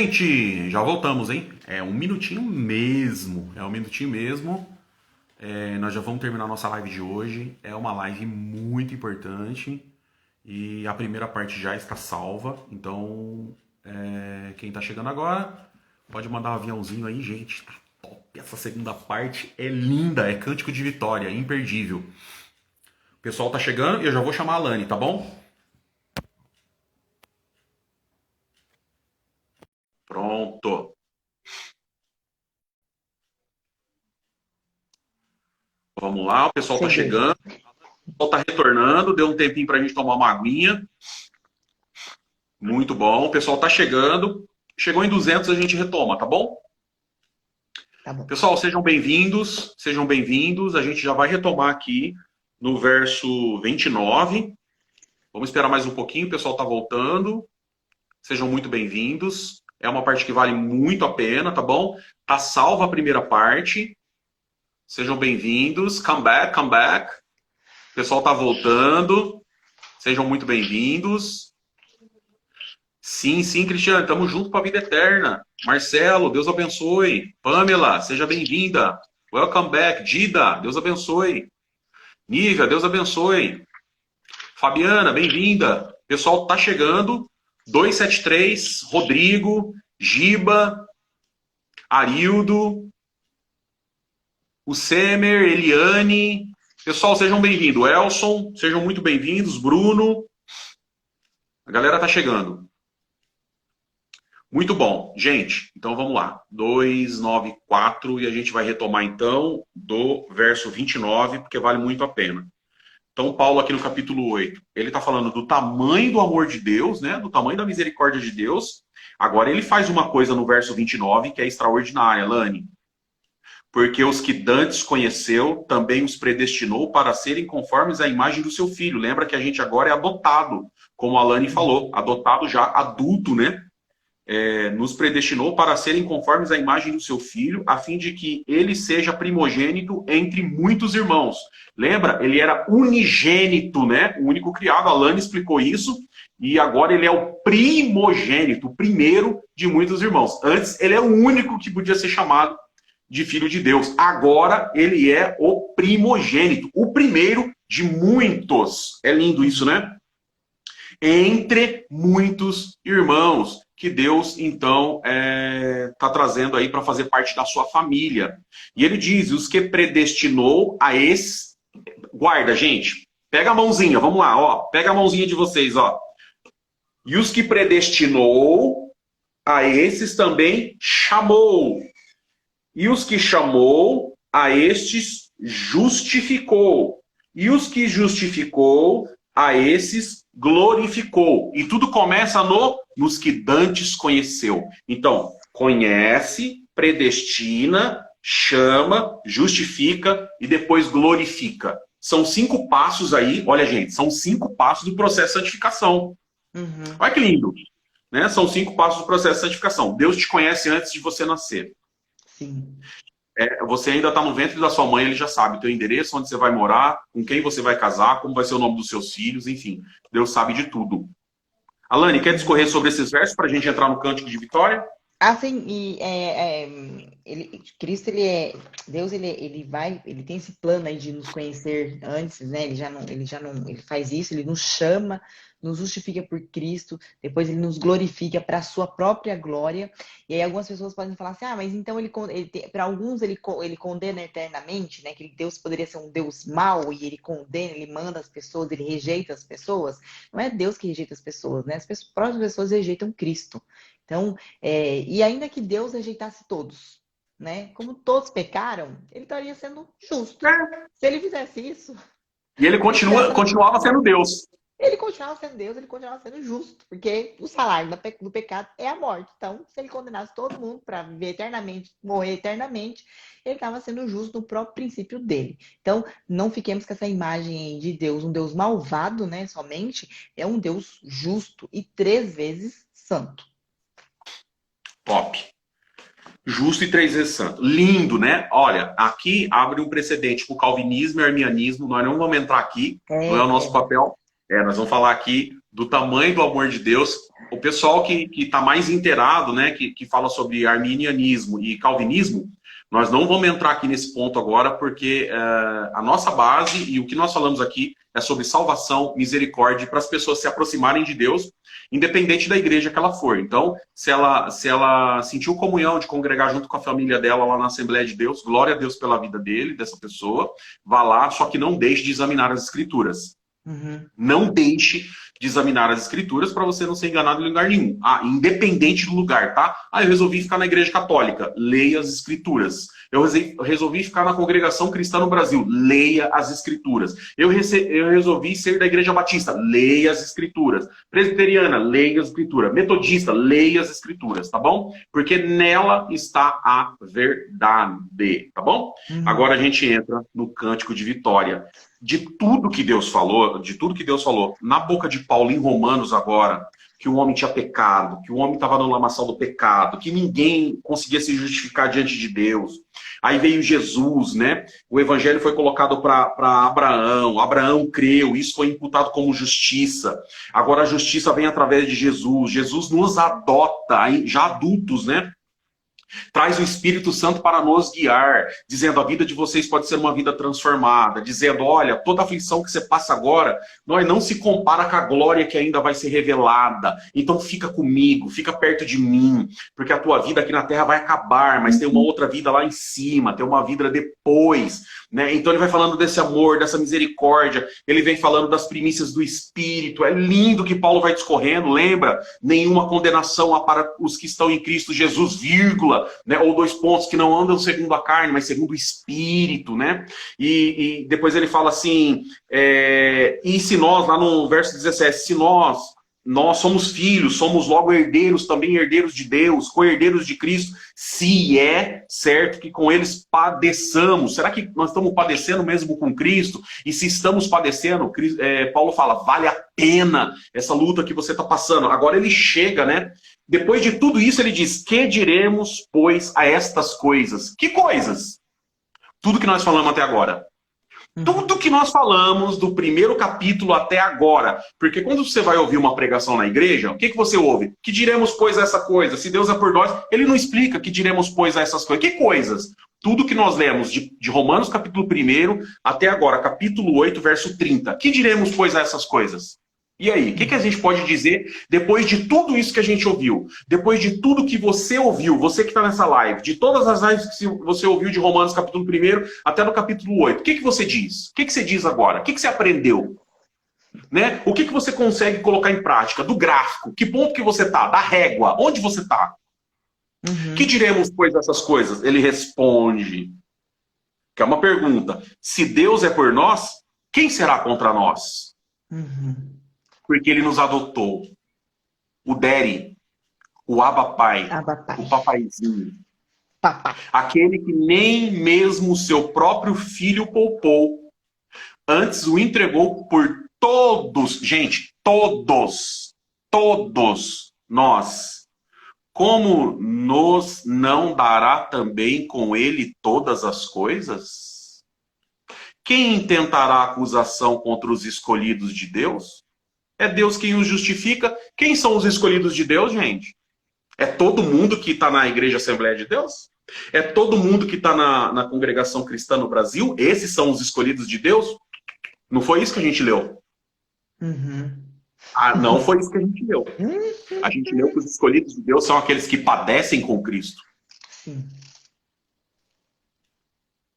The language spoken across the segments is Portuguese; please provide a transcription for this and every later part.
Gente, já voltamos, hein? É um minutinho mesmo. É um minutinho mesmo. Nós já vamos terminar nossa live de hoje. É uma live muito importante. E a primeira parte já está salva. Então, quem tá chegando agora, pode mandar um aviãozinho aí, gente. Tá top. Essa segunda parte é linda. É cântico de vitória, é imperdível. O pessoal tá chegando e eu já vou chamar a Lani, tá bom? Pronto. Vamos lá, o pessoal tá Cheguei. chegando. O pessoal tá retornando. Deu um tempinho pra gente tomar uma aguinha. Muito bom. O pessoal tá chegando. Chegou em 200, a gente retoma, tá bom? Tá bom. Pessoal, sejam bem-vindos. Sejam bem-vindos. A gente já vai retomar aqui no verso 29. Vamos esperar mais um pouquinho. O pessoal tá voltando. Sejam muito bem-vindos. É uma parte que vale muito a pena, tá bom? Tá salva a primeira parte. Sejam bem-vindos. Come back, come back. O pessoal tá voltando. Sejam muito bem-vindos. Sim, sim, Cristiano, estamos juntos para a vida eterna. Marcelo, Deus abençoe. Pamela, seja bem-vinda. Welcome back. Dida, Deus abençoe. Nívia, Deus abençoe. Fabiana, bem-vinda. Pessoal, tá chegando. 273, Rodrigo, Giba, Arildo, o Semer, Eliane. Pessoal, sejam bem-vindos. Elson, sejam muito bem-vindos. Bruno. A galera tá chegando. Muito bom. Gente, então vamos lá. 294 e a gente vai retomar então do verso 29, porque vale muito a pena. Então, Paulo aqui no capítulo 8, ele está falando do tamanho do amor de Deus, né? Do tamanho da misericórdia de Deus. Agora ele faz uma coisa no verso 29 que é extraordinária, Lani. Porque os que dantes conheceu, também os predestinou para serem conformes à imagem do seu filho. Lembra que a gente agora é adotado, como a Lani falou, adotado já adulto, né? Nos predestinou para serem conformes à imagem do seu filho, a fim de que ele seja primogênito entre muitos irmãos. Lembra? Ele era unigênito, né? O único criado. A Lani explicou isso. E agora ele é o primogênito, o primeiro de muitos irmãos. Antes, ele é o único que podia ser chamado de filho de Deus. Agora, ele é o primogênito, o primeiro de muitos. É lindo isso, né? Entre muitos irmãos que Deus, então, está trazendo aí para fazer parte da sua família. E ele diz, os que predestinou a esses... Guarda, gente. Pega a mãozinha, vamos lá, ó. Pega a mãozinha de vocês, ó. E os que predestinou, a esses também chamou. E os que chamou, a estes justificou. E os que justificou, a esses glorificou. E tudo começa nos que dantes conheceu. Então, conhece, predestina, chama, justifica e depois glorifica. São 5 passos aí, olha gente, são 5 passos do processo de santificação. Uhum. Olha que lindo, né? São 5 passos do processo de santificação. Deus te conhece antes de você nascer. Sim. Você ainda está no ventre da sua mãe, ele já sabe o teu endereço, onde você vai morar, com quem você vai casar, como vai ser o nome dos seus filhos, enfim. Deus sabe de tudo. Alane, quer discorrer Uhum. sobre esses versos para a gente entrar no cântico de vitória? Assim, Cristo, Deus, ele tem esse plano aí de nos conhecer antes, né? Ele faz isso, ele nos chama, nos justifica por Cristo, depois ele nos glorifica para a sua própria glória. E aí algumas pessoas podem falar assim, mas então para alguns ele condena eternamente, né? Que Deus poderia ser um Deus mau e ele condena, ele manda as pessoas, ele rejeita as pessoas. Não é Deus que rejeita as pessoas, né? As próprias pessoas rejeitam Cristo. Então, e ainda que Deus rejeitasse todos, né? Como todos pecaram, ele estaria sendo justo. Se ele fizesse isso, E ele se ele fizesse, continuava sendo Deus. ele continuava sendo Deus, ele continuava sendo justo, porque o salário do pecado é a morte. Então, se ele condenasse todo mundo para viver eternamente, morrer eternamente, ele estava sendo justo no próprio princípio dele. Então, não fiquemos com essa imagem de Deus, um Deus malvado, né? Somente é um Deus justo e 3 vezes santo. Top. Justo e 3 vezes santo. Lindo, né? Olha, aqui abre um precedente para o calvinismo e arminianismo. Nós não vamos entrar aqui, não é o nosso papel. Nós vamos falar aqui do tamanho do amor de Deus. O pessoal que está mais inteirado, né, que fala sobre arminianismo e calvinismo, nós não vamos entrar aqui nesse ponto agora, porque a nossa base e o que nós falamos aqui é sobre salvação, misericórdia, para as pessoas se aproximarem de Deus, independente da igreja que ela for. Então, se ela sentiu comunhão de congregar junto com a família dela lá na Assembleia de Deus, glória a Deus pela vida dele, dessa pessoa, vá lá, só que não deixe de examinar as Escrituras. Uhum. Não deixe de examinar as Escrituras para você não ser enganado em lugar nenhum. Independente do lugar, tá? Eu resolvi ficar na Igreja Católica. Leia as Escrituras. Eu resolvi ficar na Congregação Cristã no Brasil. Leia as Escrituras. Eu resolvi ser da Igreja Batista. Leia as Escrituras. Presbiteriana, leia as Escrituras. Metodista, leia as Escrituras, tá bom? Porque nela está a verdade, tá bom? Uhum. Agora a gente entra no cântico de vitória. De tudo que Deus falou, na boca de Paulo em Romanos agora, que o homem tinha pecado, que o homem estava no lamaçal do pecado, que ninguém conseguia se justificar diante de Deus. Aí veio Jesus, né? O evangelho foi colocado para Abraão. Abraão creu, isso foi imputado como justiça. Agora a justiça vem através de Jesus. Jesus nos adota, já adultos, né? Traz o Espírito Santo para nos guiar, dizendo a vida de vocês pode ser uma vida transformada, dizendo, olha, toda aflição que você passa agora, não se compara com a glória que ainda vai ser revelada. Então fica comigo, fica perto de mim, porque a tua vida aqui na terra vai acabar, mas tem uma outra vida lá em cima, tem uma vida depois, né? Então ele vai falando desse amor, dessa misericórdia, ele vem falando das primícias do Espírito. É lindo que Paulo vai discorrendo, lembra? Nenhuma condenação há para os que estão em Cristo Jesus, vírgula. Né? Ou 2 pontos, que não andam segundo a carne, mas segundo o Espírito, né? E depois ele fala assim, e se nós, lá no verso 17, se nós somos filhos, somos logo herdeiros, também herdeiros de Deus, co-herdeiros de Cristo, se é certo que com eles padeçamos. Será que nós estamos padecendo mesmo com Cristo? E se estamos padecendo, Paulo fala, vale a pena essa luta que você está passando. Agora ele chega, né? Depois de tudo isso, ele diz, que diremos, pois, a estas coisas? Que coisas? Tudo que nós falamos até agora. Tudo que nós falamos do primeiro capítulo até agora. Porque quando você vai ouvir uma pregação na igreja, o que você ouve? Que diremos, pois, a essa coisa? Se Deus é por nós, ele não explica que diremos, pois, a essas coisas. Que coisas? Tudo que nós lemos de Romanos capítulo 1 até agora, capítulo 8, verso 30. Que diremos, pois, a essas coisas? E aí, o que a gente pode dizer depois de tudo isso que a gente ouviu? Depois de tudo que você ouviu, você que está nessa live, de todas as lives que você ouviu de Romanos capítulo 1 até no capítulo 8, o que você diz? O que você diz agora? O que você aprendeu? Né? O que você consegue colocar em prática? Do gráfico? Que ponto que você está? Da régua? Onde você está? Uhum. Que diremos, pois, dessas coisas? Ele responde, que é uma pergunta. Se Deus é por nós, quem será contra nós? Uhum. Porque ele nos adotou. O Daddy, o Abba Pai, o papaizinho. Papai. Aquele que nem mesmo o seu próprio filho poupou, antes o entregou por todos, gente, todos nós. Como nos não dará também com ele todas as coisas? Quem intentará acusação contra os escolhidos de Deus? É Deus quem os justifica. Quem são os escolhidos de Deus, gente? É todo mundo que está na Igreja Assembleia de Deus? É todo mundo que está na congregação cristã no Brasil? Esses são os escolhidos de Deus? Não foi isso que a gente leu. Uhum. Não foi isso que a gente leu. A gente leu que os escolhidos de Deus são aqueles que padecem com Cristo. Sim.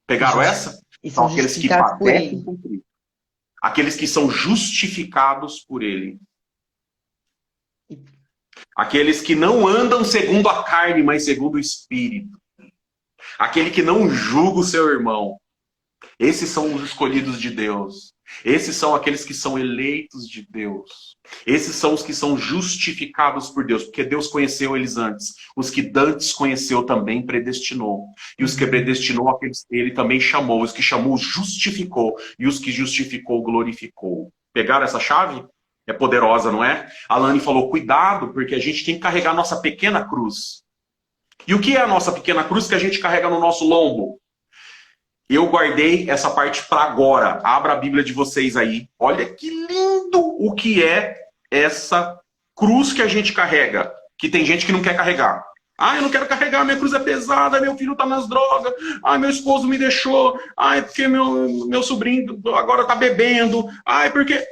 Pegaram essa? E São são aqueles que justificados por padecem ele. com Cristo. Aqueles que são justificados por ele. Aqueles que não andam segundo a carne, mas segundo o Espírito. Aquele que não julga o seu irmão. Esses são os escolhidos de Deus. Esses são aqueles que são eleitos de Deus. Esses são os que são justificados por Deus, porque Deus conheceu eles antes. Os que antes conheceu também predestinou. E os que predestinou, aqueles ele também chamou. Os que chamou, justificou. E os que justificou, glorificou. Pegaram essa chave? É poderosa, não é? A Lani falou, cuidado, porque a gente tem que carregar a nossa pequena cruz. E o que é a nossa pequena cruz que a gente carrega no nosso lombo? Eu guardei essa parte para agora. Abra a Bíblia de vocês aí. Olha que lindo o que é essa cruz que a gente carrega. Que tem gente que não quer carregar. Ah, eu não quero carregar, minha cruz é pesada, meu filho tá nas drogas, ah, meu esposo me deixou, ah, é porque meu sobrinho agora tá bebendo, ah, é porque...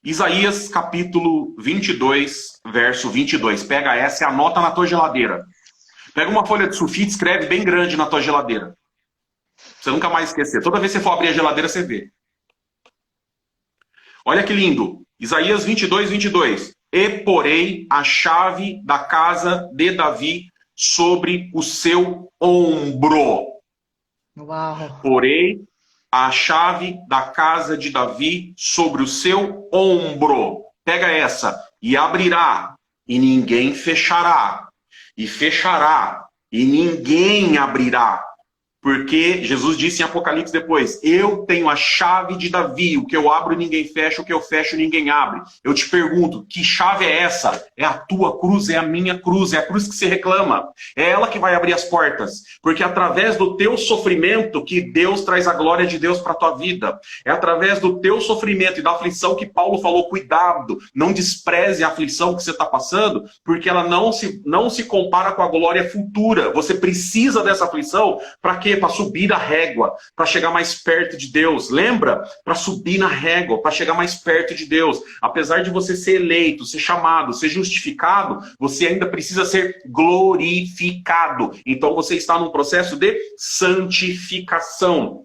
Isaías capítulo 22, verso 22. Pega essa e anota na tua geladeira. Pega uma folha de sulfite e escreve bem grande na tua geladeira. Pra você nunca mais esquecer. Toda vez que você for abrir a geladeira, você vê. Olha que lindo. Isaías 22, 22. E porei a chave da casa de Davi sobre o seu ombro. Uau! Porei a chave da casa de Davi sobre o seu ombro. Pega essa. E abrirá, e ninguém fechará. E fechará, e ninguém abrirá. Porque Jesus disse em Apocalipse depois, eu tenho a chave de Davi, o que eu abro ninguém fecha, o que eu fecho ninguém abre. Eu te pergunto, que chave é essa? É a tua cruz, é a minha cruz, é a cruz que se reclama. É ela que vai abrir as portas. Porque é através do teu sofrimento que Deus traz a glória de Deus para a tua vida. É através do teu sofrimento e da aflição que Paulo falou, cuidado, não despreze a aflição que você está passando, porque ela não se compara com a glória futura. Você precisa dessa aflição para quê? Para subir a régua, para chegar mais perto de Deus. Lembra? Para subir na régua, para chegar mais perto de Deus. Apesar de você ser eleito, ser chamado, ser justificado, você ainda precisa ser glorificado. Então você está num processo de santificação.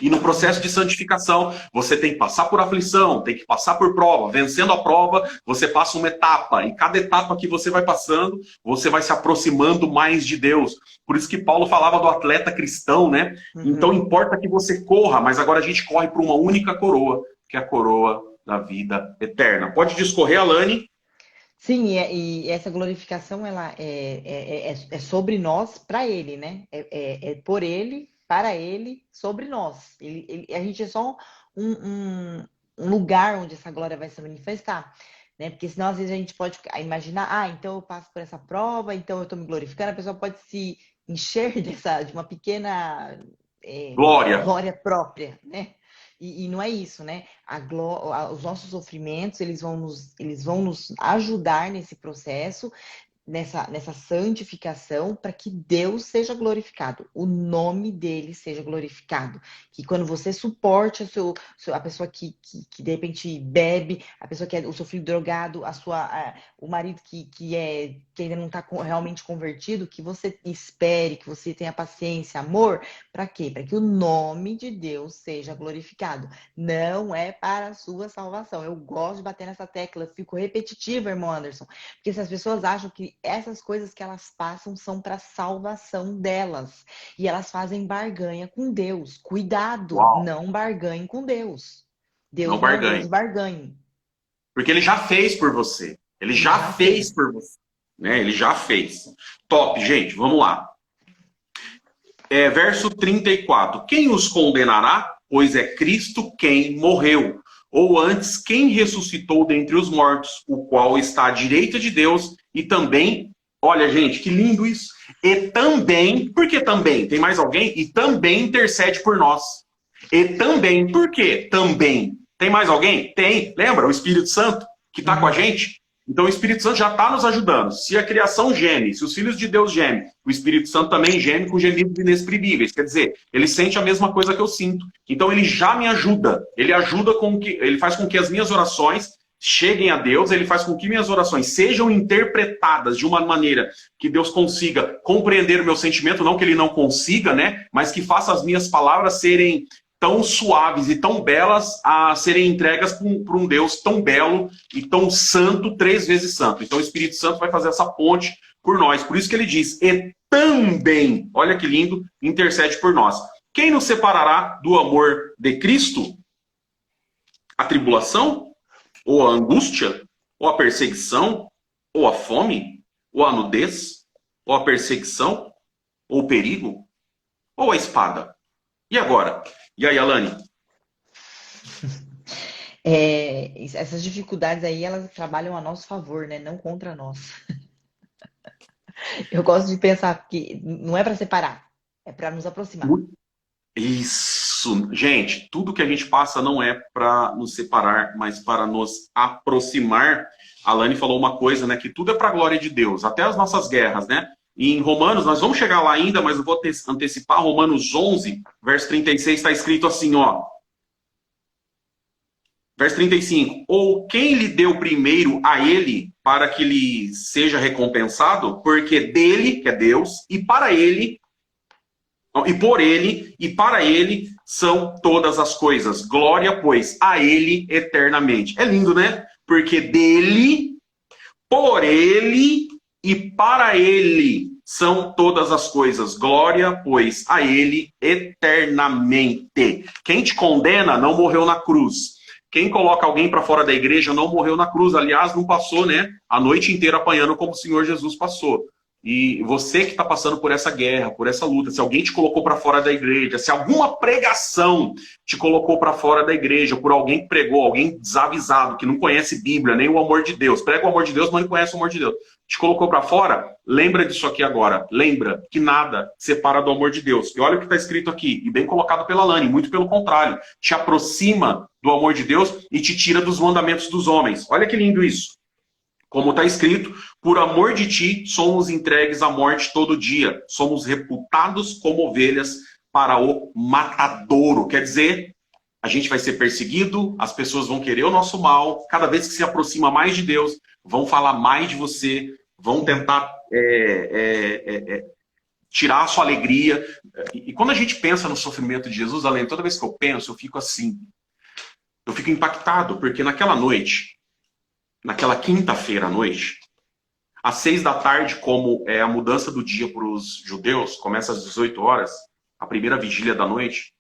E no processo de santificação, você tem que passar por aflição, tem que passar por prova. Vencendo a prova, você passa uma etapa. E cada etapa que você vai passando, você vai se aproximando mais de Deus. Por isso que Paulo falava do atleta cristão, né? Então importa que você corra, mas agora a gente corre para uma única coroa, que é a coroa da vida eterna. Pode discorrer, Alane? Sim, e essa glorificação ela é sobre nós, para Ele, né? É por Ele, para Ele, sobre nós. A gente é só um lugar onde essa glória vai se manifestar, né? Porque senão às vezes a gente pode imaginar, ah, então eu passo por essa prova, então eu estou me glorificando. A pessoa pode se encher de uma pequena Glória. glória própria, né? E não é isso, né? Os nossos sofrimentos, eles vão nos ajudar nesse processo, nessa santificação, para que Deus seja glorificado, o nome dele seja glorificado. Que quando você suporte a pessoa que de repente bebe, a pessoa que é o seu filho drogado, o marido que ainda não está realmente convertido, que você espere, que você tenha paciência, amor, para quê? Para que o nome de Deus seja glorificado. Não é para a sua salvação. Eu gosto de bater nessa tecla, eu fico repetitiva, irmão Anderson, porque essas pessoas acham que essas coisas que elas passam são para salvação delas. E elas fazem barganha com Deus. Cuidado, Uau. não barganhe com Deus. Deus Não não é um Deus barganhe. barganhe. Porque ele já fez por você. Ele Ele já já fez fez. por você. Né? Ele já fez. Top, gente. Vamos lá. Verso 34. Quem os condenará? Pois é Cristo quem morreu. Ou antes, quem ressuscitou dentre os mortos, o qual está à direita de Deus e também, olha, gente, que lindo isso. E também, por que também? Tem mais alguém? E também intercede por nós. E também, por quê? Também. Tem mais alguém? Tem. Lembra? O Espírito Santo que está com a gente? Então o Espírito Santo já está nos ajudando. Se a criação geme, se os filhos de Deus gemem, o Espírito Santo também geme com gemidos inexprimíveis. Quer dizer, ele sente a mesma coisa que eu sinto. Então ele já me ajuda. Ele faz com que as minhas orações cheguem a Deus, ele faz com que minhas orações sejam interpretadas de uma maneira que Deus consiga compreender o meu sentimento, não que ele não consiga, né? Mas que faça as minhas palavras serem tão suaves e tão belas a serem entregas por um Deus tão belo e tão santo, 3 vezes santo. Então o Espírito Santo vai fazer essa ponte por nós. Por isso que ele diz, e também, olha que lindo, intercede por nós. Quem nos separará do amor de Cristo? A tribulação? Ou a angústia? Ou a perseguição? Ou a fome? Ou a nudez? Ou a perseguição? Ou o perigo? Ou a espada? E agora? E aí, Alane? Essas dificuldades aí, elas trabalham a nosso favor, né? Não contra nós. Eu gosto de pensar que não é para separar. É para nos aproximar. Isso, gente, tudo que a gente passa não é para nos separar, mas para nos aproximar. A Lani falou uma coisa, né, que tudo é para a glória de Deus, até as nossas guerras, né? E em Romanos, nós vamos chegar lá ainda, mas eu vou antecipar, Romanos 11, verso 36, está escrito assim, ó. Verso 35. Ou quem lhe deu primeiro a ele para que lhe seja recompensado? Porque dele, que é Deus, e para ele e por ele e para ele são todas as coisas. Glória, pois, a ele eternamente. É lindo, né? Porque dele, por ele e para ele são todas as coisas. Glória, pois, a ele eternamente. Quem te condena não morreu na cruz. Quem coloca alguém para fora da igreja não morreu na cruz. Aliás, não passou, né? A noite inteira apanhando como o Senhor Jesus passou. E você que está passando por essa guerra, por essa luta, se alguém te colocou para fora da igreja, se alguma pregação te colocou para fora da igreja, por alguém que pregou, alguém desavisado, que não conhece Bíblia, nem o amor de Deus, prega o amor de Deus, mas não conhece o amor de Deus, te colocou para fora, lembra disso aqui agora. Lembra que nada separa do amor de Deus. E olha o que está escrito aqui, e bem colocado pela Lani, muito pelo contrário, te aproxima do amor de Deus e te tira dos mandamentos dos homens. Olha que lindo isso. Como está escrito, por amor de ti, somos entregues à morte todo dia. Somos reputados como ovelhas para o matadouro. Quer dizer, a gente vai ser perseguido, as pessoas vão querer o nosso mal. Cada vez que se aproxima mais de Deus, vão falar mais de você, vão tentar tirar a sua alegria. E quando a gente pensa no sofrimento de Jesus, além, toda vez que eu penso, eu fico assim. Eu fico impactado, porque naquela noite, naquela quinta-feira à noite, às 6 da tarde, como é a mudança do dia para os judeus, começa às 18 horas, a primeira vigília da noite,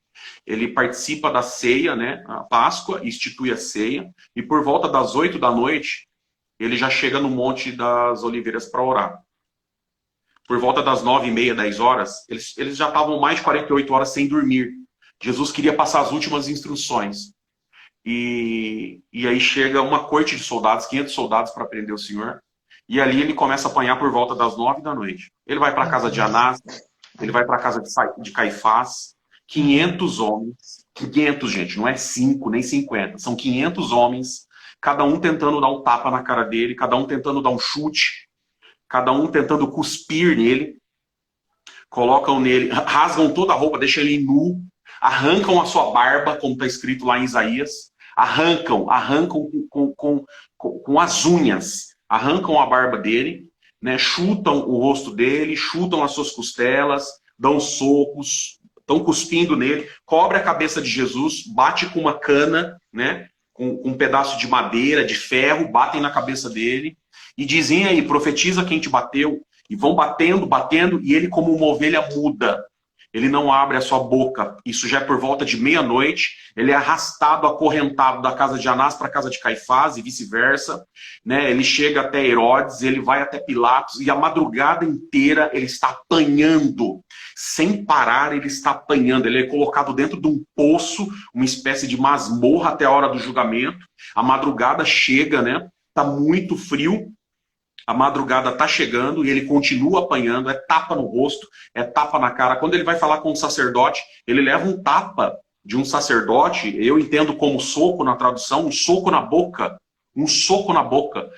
ele participa da ceia, né, a Páscoa, institui a ceia, e por volta das 8 da noite, ele já chega no Monte das Oliveiras para orar. Por volta das 9h30, 10 horas, eles já estavam mais de 48 horas sem dormir. Jesus queria passar as últimas instruções. E aí chega uma corte de soldados, 500 soldados para prender o Senhor. E ali ele começa a apanhar por volta das 9 da noite. Ele vai para a casa de Anás, ele vai para a casa de Caifás. 500 homens, 500, gente, não é 5 nem 50, são 500 homens, cada um tentando dar um tapa na cara dele, cada um tentando dar um chute, cada um tentando cuspir nele. Colocam nele, rasgam toda a roupa, deixam ele nu, arrancam a sua barba, como está escrito lá em Isaías. Arrancam com as unhas, arrancam a barba dele, né, chutam o rosto dele, chutam as suas costelas, dão socos, estão cuspindo nele, cobre a cabeça de Jesus, bate com uma cana, né, com um pedaço de madeira, de ferro, batem na cabeça dele e dizem aí, profetiza quem te bateu, e vão batendo, batendo, e ele como uma ovelha muda. Ele não abre a sua boca. Isso já é por volta de meia-noite. Ele é arrastado, acorrentado da casa de Anás para a casa de Caifás e vice-versa. Né? Ele chega até Herodes, ele vai até Pilatos e a madrugada inteira ele está apanhando. Sem parar, ele está apanhando. Ele é colocado dentro de um poço, uma espécie de masmorra até a hora do julgamento. A madrugada chega, né? Está muito frio. A madrugada está chegando e ele continua apanhando, é tapa no rosto, é tapa na cara. Quando ele vai falar com o sacerdote, ele leva um tapa de um sacerdote, eu entendo como soco na tradução, um soco na boca. Um soco na boca.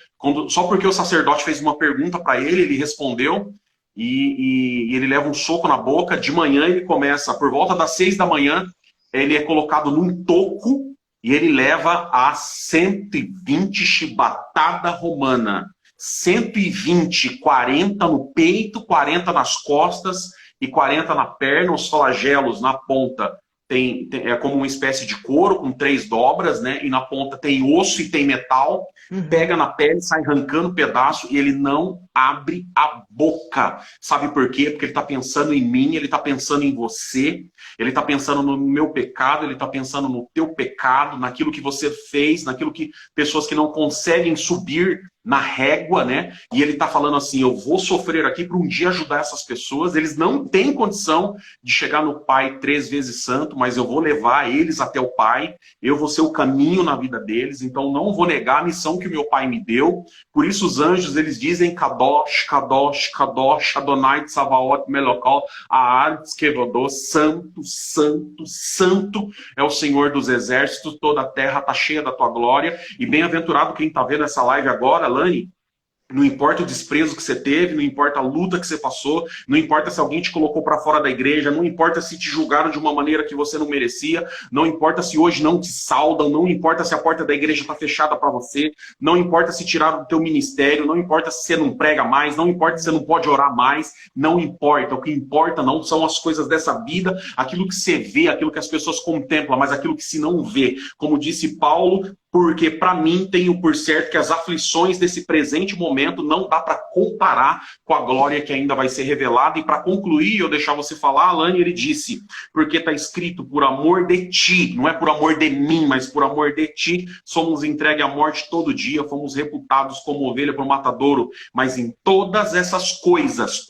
Só porque o sacerdote fez uma pergunta para ele, ele respondeu, e ele leva um soco na boca. De manhã ele começa, por volta das 6 da manhã, ele é colocado num toco e ele leva a 120 chibatada romana. 120, 40 no peito, 40 nas costas e 40 na perna. Os flagelos na ponta é como uma espécie de couro com 3 dobras, né? E na ponta tem osso e tem metal. Pega na pele, sai arrancando pedaço e ele não abre a boca. Sabe por quê? Porque ele está pensando em mim, ele está pensando em você, ele está pensando no meu pecado, ele está pensando no teu pecado, naquilo que você fez, naquilo que pessoas que não conseguem subir na régua, né? E ele está falando assim: eu vou sofrer aqui para um dia ajudar essas pessoas. Eles não têm condição de chegar no Pai 3 vezes santo, mas eu vou levar eles até o Pai. Eu vou ser o caminho na vida deles. Então não vou negar a missão que o meu Pai me deu. Por isso os anjos, eles dizem Kadosh, Kadosh, Kadosh, Adonai Tsabaoth Melokol, Haaretz Kevodot, santo, santo, santo é o Senhor dos exércitos. Toda a terra está cheia da tua glória. E bem-aventurado quem está vendo essa live agora, Lani. Não importa o desprezo que você teve, não importa a luta que você passou, não importa se alguém te colocou para fora da igreja, não importa se te julgaram de uma maneira que você não merecia, não importa se hoje não te saudam, não importa se a porta da igreja está fechada para você, não importa se tiraram do teu ministério, não importa se você não prega mais, não importa se você não pode orar mais, não importa. O que importa não são as coisas dessa vida, aquilo que você vê, aquilo que as pessoas contemplam, mas aquilo que se não vê. Como disse Paulo, porque para mim tenho por certo que as aflições desse presente momento não dá para comparar com a glória que ainda vai ser revelada. E para concluir, eu deixar você falar, Alane, ele disse, porque está escrito, por amor de ti, não é por amor de mim, mas por amor de ti, somos entregues à morte todo dia, fomos reputados como ovelha por matadouro, mas em todas essas coisas,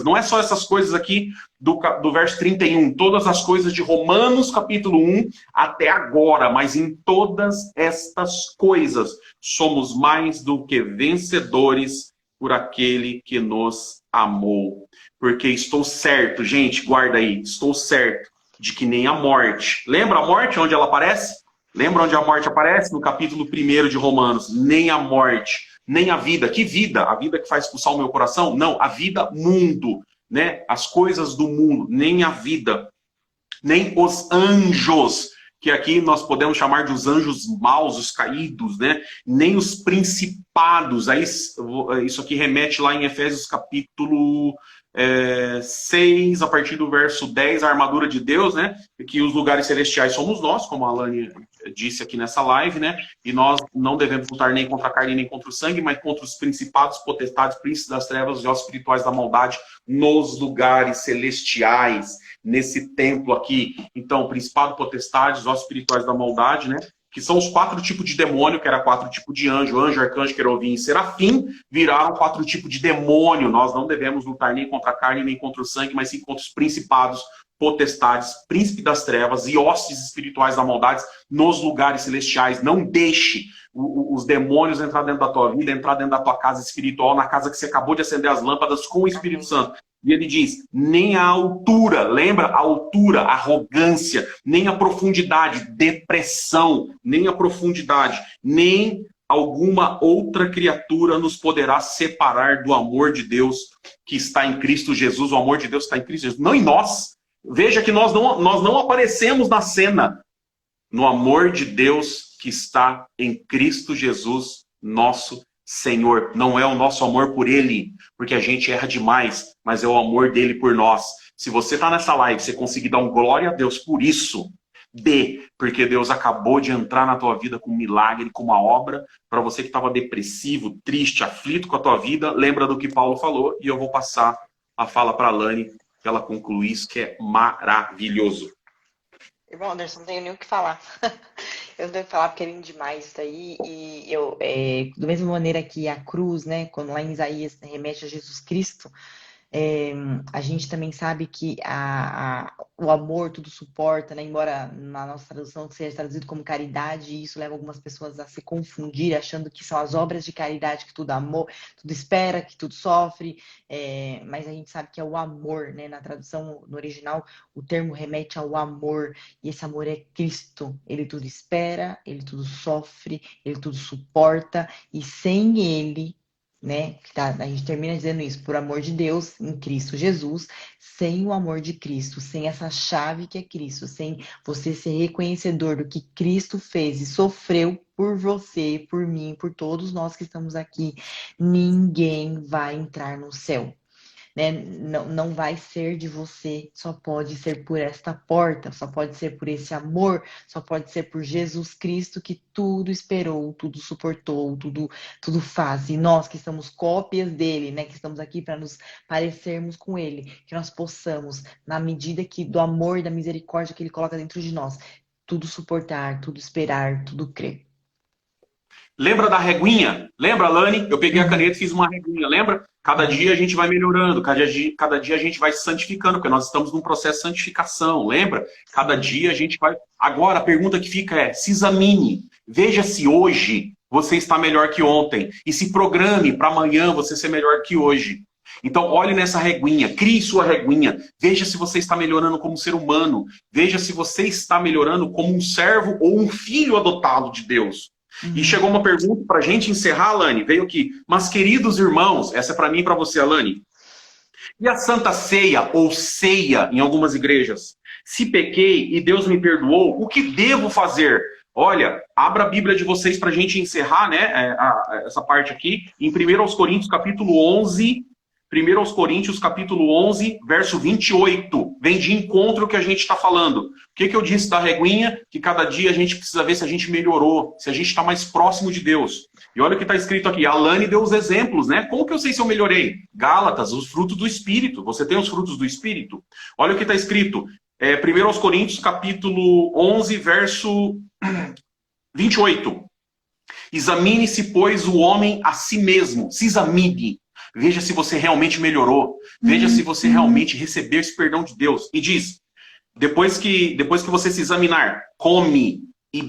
não é só essas coisas aqui do verso 31, todas as coisas de Romanos capítulo 1 até agora, mas em todas estas coisas somos mais do que vencedores por aquele que nos amou. Porque estou certo, gente, guarda aí, estou certo de que nem a morte. Lembra a morte onde ela aparece? Lembra onde a morte aparece? No capítulo 1 de Romanos. Nem a morte, nem a vida. Que vida? A vida que faz expulsar o meu coração? Não, a vida mundo, né? As coisas do mundo, nem a vida, nem os anjos, que aqui nós podemos chamar de os anjos maus, os caídos, né? Nem os principados. Aí, isso aqui remete lá em Efésios capítulo 6, a partir do verso 10, a armadura de Deus, né? Que os lugares celestiais somos nós, como a Alane disse aqui nessa live, né? E nós não devemos lutar nem contra a carne, nem contra o sangue, mas contra os principados, potestades, príncipes das trevas e os espirituais da maldade nos lugares celestiais, nesse templo aqui. Então, principado, potestades, os espirituais da maldade, né? Que são os 4 tipos de demônio, que era 4 tipos de anjo, arcanjo, querubim e serafim, viraram 4 tipos de demônio. Nós não devemos lutar nem contra a carne, nem contra o sangue, mas sim contra os principados, potestades, príncipe das trevas e hostes espirituais da maldade nos lugares celestiais. Não deixe os demônios entrar dentro da tua vida, entrar dentro da tua casa espiritual, na casa que você acabou de acender as lâmpadas com o Espírito Santo. E ele diz, nem a altura, lembra? A altura, arrogância, nem a profundidade, depressão, nem a profundidade, nem alguma outra criatura nos poderá separar do amor de Deus que está em Cristo Jesus. O amor de Deus está em Cristo Jesus, não em nós. Veja que nós não aparecemos na cena. No amor de Deus que está em Cristo Jesus, nosso Senhor. Não é o nosso amor por Ele, porque a gente erra demais, mas é o amor dele por nós. Se você está nessa live, você conseguir dar um glória a Deus por isso, dê, porque Deus acabou de entrar na tua vida com um milagre, com uma obra. Para você que estava depressivo, triste, aflito com a tua vida, lembra do que Paulo falou, e eu vou passar a fala para a Lani, que ela conclui isso, que é maravilhoso. Irmão Anderson, não tenho nem o que falar. Eu não tenho o que falar porque é lindo demais isso aí. E eu, da mesma maneira que a cruz, né, quando lá em Isaías remete a Jesus Cristo, a gente também sabe que o amor tudo suporta, né? Embora na nossa tradução seja traduzido como caridade, e isso leva algumas pessoas a se confundir, achando que são as obras de caridade que tudo amor, tudo espera, que tudo sofre, mas a gente sabe que é o amor, né? Na tradução, no original, o termo remete ao amor, e esse amor é Cristo. Ele tudo espera, ele tudo sofre, ele tudo suporta, e sem ele, né? A gente termina dizendo isso, por amor de Deus, em Cristo Jesus, sem o amor de Cristo, sem essa chave que é Cristo, sem você ser reconhecedor do que Cristo fez e sofreu por você, por mim, por todos nós que estamos aqui, ninguém vai entrar no céu. Né? Não vai ser de você, só pode ser por esta porta, só pode ser por esse amor, só pode ser por Jesus Cristo que tudo esperou, tudo suportou, tudo faz. E nós que somos cópias dele, né? Que estamos aqui para nos parecermos com ele, que nós possamos, na medida que do amor e da misericórdia que ele coloca dentro de nós, tudo suportar, tudo esperar, tudo crer. Lembra da reguinha? Lembra, Lani? Eu peguei a caneta e fiz uma reguinha, lembra? Cada dia a gente vai melhorando, cada dia a gente vai se santificando, porque nós estamos num processo de santificação, lembra? Cada dia a gente vai... Agora, a pergunta que fica é, se examine, veja se hoje você está melhor que ontem, e se programe para amanhã você ser melhor que hoje. Então, olhe nessa reguinha, crie sua reguinha, veja se você está melhorando como ser humano, veja se você está melhorando como um servo ou um filho adotado de Deus. E chegou uma pergunta para a gente encerrar, Alane, veio aqui. Mas, queridos irmãos, essa é para mim e para você, Alane. E a Santa Ceia, ou ceia, em algumas igrejas? Se pequei e Deus me perdoou, o que devo fazer? Olha, abra a Bíblia de vocês para a gente encerrar, né, essa parte aqui, em 1 Coríntios, capítulo 11... 1 Coríntios, capítulo 11, verso 28. Vem de encontro o que a gente está falando. O que eu disse da reguinha? Que cada dia a gente precisa ver se a gente melhorou, se a gente está mais próximo de Deus. E olha o que está escrito aqui. A Alane deu os exemplos, né? Como que eu sei se eu melhorei? Gálatas, os frutos do Espírito. Você tem os frutos do Espírito? Olha o que está escrito. 1 Coríntios, capítulo 11, verso 28. Examine-se, pois, o homem a si mesmo. Se examine. Veja se você realmente melhorou. Veja se você realmente recebeu esse perdão de Deus. E diz, depois que você se examinar, coma e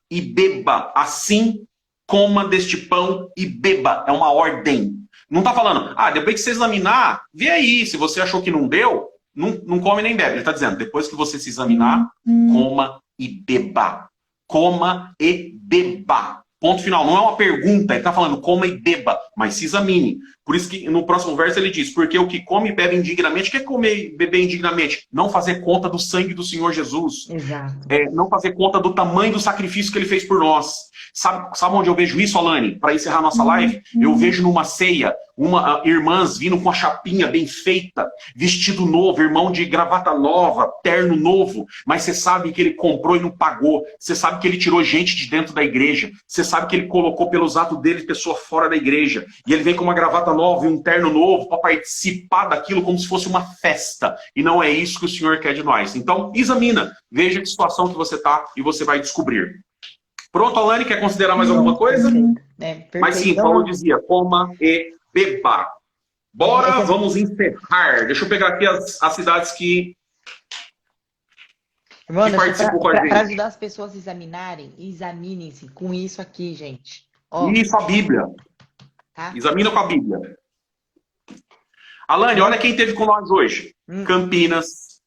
beba. Assim, coma deste pão e beba. É uma ordem. Não está falando, depois que você examinar, vê aí. Se você achou que não deu, não come nem bebe. Ele está dizendo, depois que você se examinar, coma e beba. Coma e beba. Ponto final. Não é uma pergunta, ele está falando coma e beba, mas se examine. Por isso que no próximo verso ele diz, porque o que come e bebe indignamente, o que é comer e beber indignamente? Não fazer conta do sangue do Senhor Jesus. Exato. Não fazer conta do tamanho do sacrifício que ele fez por nós. Sabe onde eu vejo isso, Alane? Para encerrar nossa live, eu vejo numa ceia, irmãs vindo com a chapinha bem feita, vestido novo, irmão de gravata nova, terno novo, mas você sabe que ele comprou e não pagou. Você sabe que ele tirou gente de dentro da igreja. Você sabe que ele colocou pelos atos dele pessoa fora da igreja. E ele vem com uma gravata nova e um terno novo para participar daquilo como se fosse uma festa. E não é isso que o Senhor quer de nós. Então, examina. Veja que situação que você está e você vai descobrir. Pronto, Alane, quer considerar mais alguma coisa? Mas sim, Paulo dizia, coma e beba. Bora, vamos encerrar. Deixa eu pegar aqui as cidades que participam com a gente. Para ajudar as pessoas a examinarem, examinem-se com isso aqui, gente. Isso, a Bíblia. Tá? Examina com a Bíblia. Alane, olha quem esteve com nós hoje. Campinas,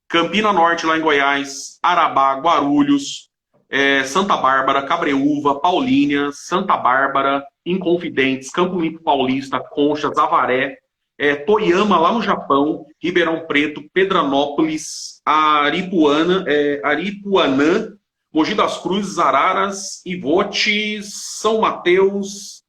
Campina Norte, lá em Goiás, Arabá, Guarulhos, Santa Bárbara, Cabreúva, Paulínia, Santa Bárbara, Inconfidentes, Campo Limpo Paulista, Conchas, Avaré, Toyama, lá no Japão, Ribeirão Preto, Pedranópolis, Aripuanã, Mogi das Cruzes, Araras, Ivote, São Mateus,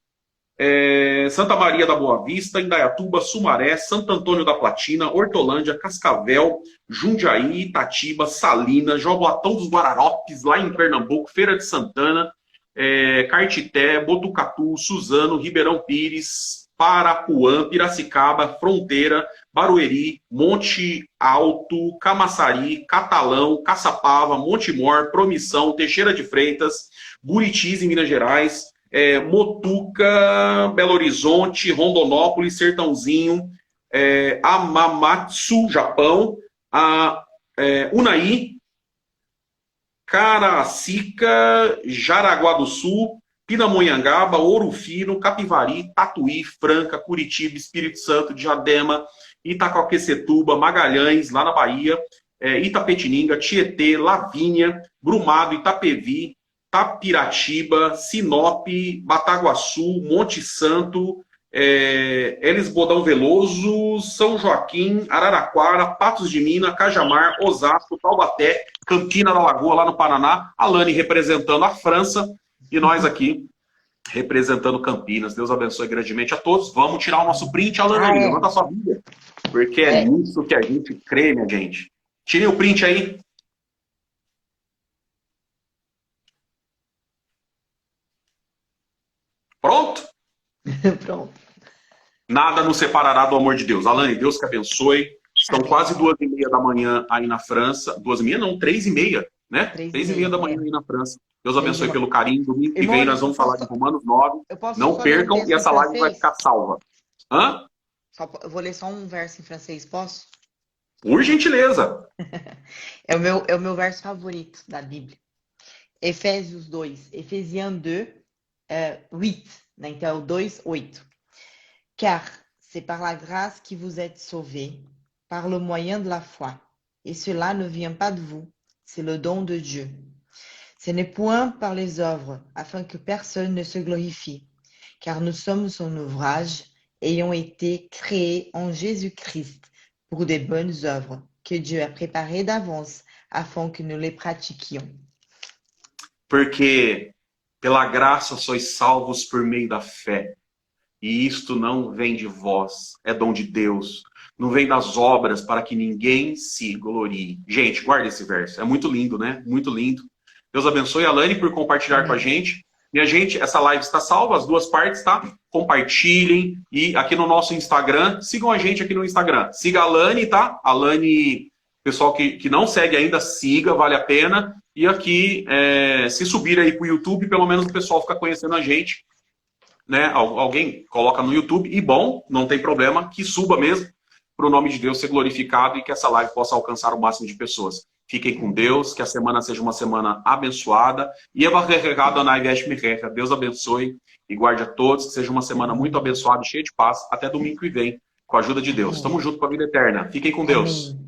Santa Maria da Boa Vista, Indaiatuba, Sumaré, Santo Antônio da Platina, Hortolândia, Cascavel, Jundiaí, Itatiba, Salinas, Jaboatão dos Guararopes, lá em Pernambuco, Feira de Santana, Cartité, Botucatu, Suzano, Ribeirão Pires, Parapuã, Piracicaba, Fronteira, Barueri, Monte Alto, Camaçari, Catalão, Caçapava, Montemor, Promissão, Teixeira de Freitas, Buritis, em Minas Gerais, Motuca, Belo Horizonte, Rondonópolis, Sertãozinho, Amamatsu, Japão, Unai, Caracica, Jaraguá do Sul, Pindamonhangaba, Ouro Fino, Capivari, Tatuí, Franca, Curitiba, Espírito Santo, Diadema, Itacoaquecetuba, Magalhães, lá na Bahia, Itapetininga, Tietê, Lavínia, Brumado, Itapevi, Tapiratiba, Sinop, Bataguaçu, Monte Santo, Elis Bodão Veloso, São Joaquim, Araraquara, Patos de Minas, Cajamar, Osasco, Taubaté, Campina da Lagoa, lá no Paraná, Alane representando a França e nós aqui representando Campinas. Deus abençoe grandemente a todos. Vamos tirar o nosso print, Alane, levanta a sua vida, porque é nisso que a gente crê, minha gente. Tirem o print aí. Pronto? Pronto. Nada nos separará do amor de Deus. Alane, Deus que abençoe. Estão quase 2h30 da manhã aí na França. 2h30 não, 3h30, né? 3h30 da manhã aí na França. Deus Bem abençoe demais. pelo carinho. Domingo que Irmão, vem nós vamos falar de Romanos 9. eu posso Não só ler um percam e texto em essa live vai francês? ficar salva. Hã? Eu vou ler só um verso em francês, posso? Por gentileza. É o meu verso favorito da Bíblia. Efésios 2, Ephésiens 2, 8, né? Então é o 2, 8. Car c'est par la grâce que vous êtes sauvés, par le moyen de la foi. Et cela ne vient pas de vous, c'est le don de Dieu. Ce n'est point par les œuvres, afin que personne ne se glorifie, car nous sommes son ouvrage, ayant été créés en Jésus-Christ pour des bonnes œuvres que Dieu a préparées d'avance afin que nous les pratiquions. Porque pela graça sois salvos por meio da fé. E isto não vem de vós, é dom de Deus. Não vem das obras para que ninguém se glorie. Gente, guarda esse verso. É muito lindo, né? Muito lindo. Deus abençoe a Lani por compartilhar com a gente. Minha gente, essa live está salva, as duas partes, tá? Compartilhem. E aqui no nosso Instagram, sigam a gente aqui no Instagram. Siga a Lani, tá? A Lani, pessoal que não segue ainda, siga, vale a pena. E aqui, se subir aí pro YouTube, pelo menos o pessoal fica conhecendo a gente. Né? Alguém coloca no YouTube, e bom, não tem problema, que suba mesmo, para o nome de Deus ser glorificado e que essa live possa alcançar o máximo de pessoas. Fiquem com Deus, que a semana seja uma semana abençoada. E Deus abençoe e guarde a todos, que seja uma semana muito abençoada e cheia de paz, até domingo que vem, com a ajuda de Deus. Tamo junto com a vida eterna. Fiquem com Deus. Amém.